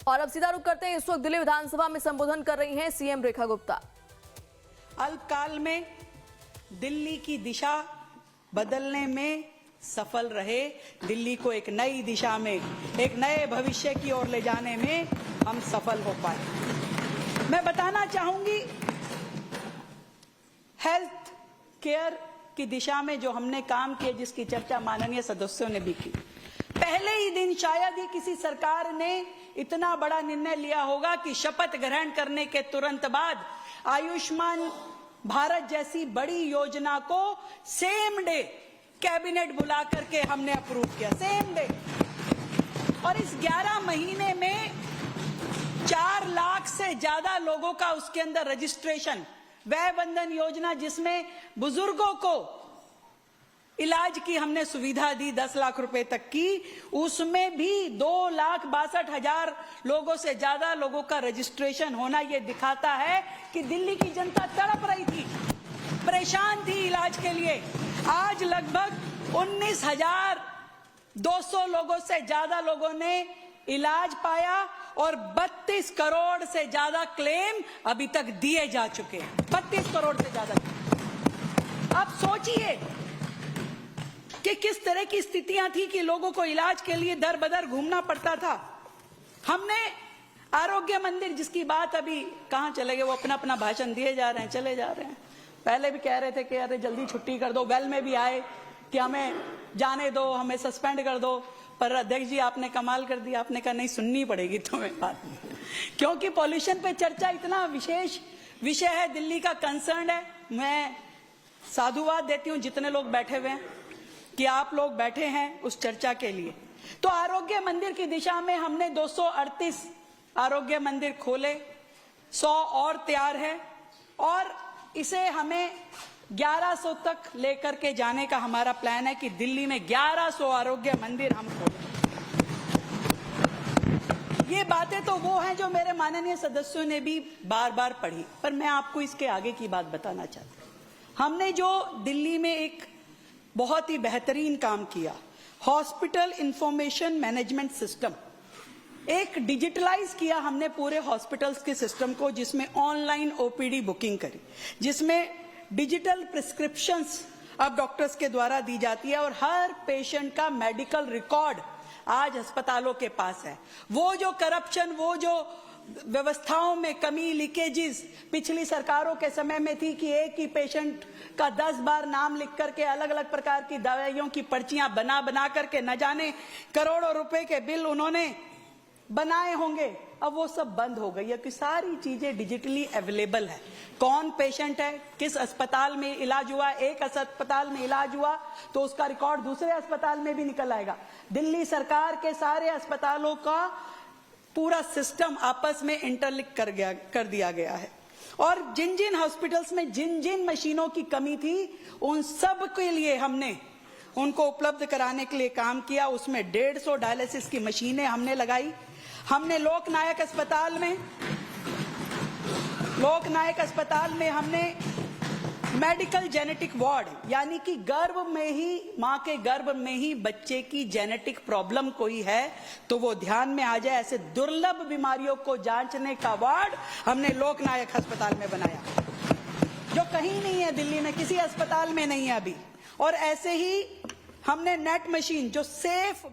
और अब सीधा रुख करते हैं, इस वक्त दिल्ली विधानसभा में संबोधन कर रही हैं सीएम रेखा गुप्ता। अल्पकाल में दिल्ली की दिशा बदलने में सफल रहे, दिल्ली को एक नई दिशा में, एक नए भविष्य की ओर ले जाने में हम सफल हो पाए। मैं बताना चाहूंगी, हेल्थ केयर की दिशा में जो हमने काम किया, जिसकी चर्चा माननीय सदस्यों ने भी की, पहले ही दिन शायद ही किसी सरकार ने इतना बड़ा निर्णय लिया होगा कि शपथ ग्रहण करने के तुरंत बाद आयुष्मान भारत जैसी बड़ी योजना को सेम डे कैबिनेट बुला करके हमने अप्रूव किया, सेम डे। और इस 11 महीने में 4 लाख से ज्यादा लोगों का उसके अंदर रजिस्ट्रेशन, वय बंधन योजना जिसमें बुजुर्गों को इलाज की हमने सुविधा दी 10 लाख रुपए तक की, उसमें भी 2,62,000 लोगों से ज्यादा लोगों का रजिस्ट्रेशन होना यह दिखाता है कि दिल्ली की जनता तड़प रही थी, परेशान थी इलाज के लिए। आज लगभग 19,200 लोगों से ज्यादा लोगों ने इलाज पाया और 32 करोड़ से ज्यादा क्लेम अभी तक दिए जा चुके हैं, 32 करोड़ से ज्यादा। अब सोचिए कि किस तरह की स्थितियां थी कि लोगों को इलाज के लिए दर बदर घूमना पड़ता था। हमने आरोग्य मंदिर, जिसकी बात अभी कहां चले गए, वो अपना अपना भाषण दिए जा रहे हैं, चले जा रहे हैं। पहले भी कह रहे थे कि अरे जल्दी छुट्टी कर दो, वेल में भी आए कि हमें जाने दो, हमें सस्पेंड कर दो, पर अध्यक्ष जी आपने कमाल कर दिया, आपने कहा नहीं, सुननी पड़ेगी तुम्हें बात, क्योंकि पॉल्यूशन पे चर्चा इतना विशेष विषय है, दिल्ली का कंसर्न है। मैं साधुवाद देती हूं जितने लोग बैठे हुए हैं कि आप लोग बैठे हैं उस चर्चा के लिए। तो आरोग्य मंदिर की दिशा में हमने 238 आरोग्य मंदिर खोले, 100 और तैयार है और इसे हमें 1100 तक लेकर के जाने का हमारा प्लान है कि दिल्ली में 1100 आरोग्य मंदिर हम खोलें। ये बातें तो वो हैं जो मेरे माननीय सदस्यों ने भी बार बार पढ़ी, पर मैं आपको इसके आगे की बात बताना चाहती हूँ। हमने जो दिल्ली में एक बहुत ही बेहतरीन काम किया, हॉस्पिटल इंफॉर्मेशन मैनेजमेंट सिस्टम, एक डिजिटलाइज किया हमने पूरे हॉस्पिटल्स के सिस्टम को, जिसमें ऑनलाइन ओपीडी बुकिंग करी, जिसमें डिजिटल प्रिस्क्रिप्शंस अब डॉक्टर्स के द्वारा दी जाती है और हर पेशेंट का मेडिकल रिकॉर्ड आज अस्पतालों के पास है। वो जो करप्शन, वो जो व्यवस्थाओं में कमी, लीकेजेस पिछली सरकारों के समय में थी कि एक ही पेशेंट का 10 बार नाम लिख करके अलग अलग प्रकार की दवाइयों की पर्चियां बना बना करके न जाने करोड़ों रुपए के बिल उन्होंने बनाए होंगे, अब वो सब बंद हो गई है कि सारी चीजें डिजिटली अवेलेबल है। कौन पेशेंट है, किस अस्पताल में इलाज हुआ, एक अस्पताल में इलाज हुआ तो उसका रिकॉर्ड दूसरे अस्पताल में भी निकल आएगा। दिल्ली सरकार के सारे अस्पतालों का पूरा सिस्टम आपस में इंटरलिंक कर दिया गया है और जिन जिन हॉस्पिटल्स में जिन जिन मशीनों की कमी थी, उन सब के लिए हमने उनको उपलब्ध कराने के लिए काम किया। उसमें 150 डायलिसिस की मशीनें हमने लगाई। हमने लोकनायक अस्पताल में हमने मेडिकल जेनेटिक वार्ड, यानी कि गर्भ में ही, मां के गर्भ में ही बच्चे की जेनेटिक प्रॉब्लम कोई है तो वो ध्यान में आ जाए, ऐसे दुर्लभ बीमारियों को जांचने का वार्ड हमने लोकनायक अस्पताल में बनाया, जो कहीं नहीं है दिल्ली में, किसी अस्पताल में नहीं है अभी। और ऐसे ही हमने नेट मशीन जो सेफ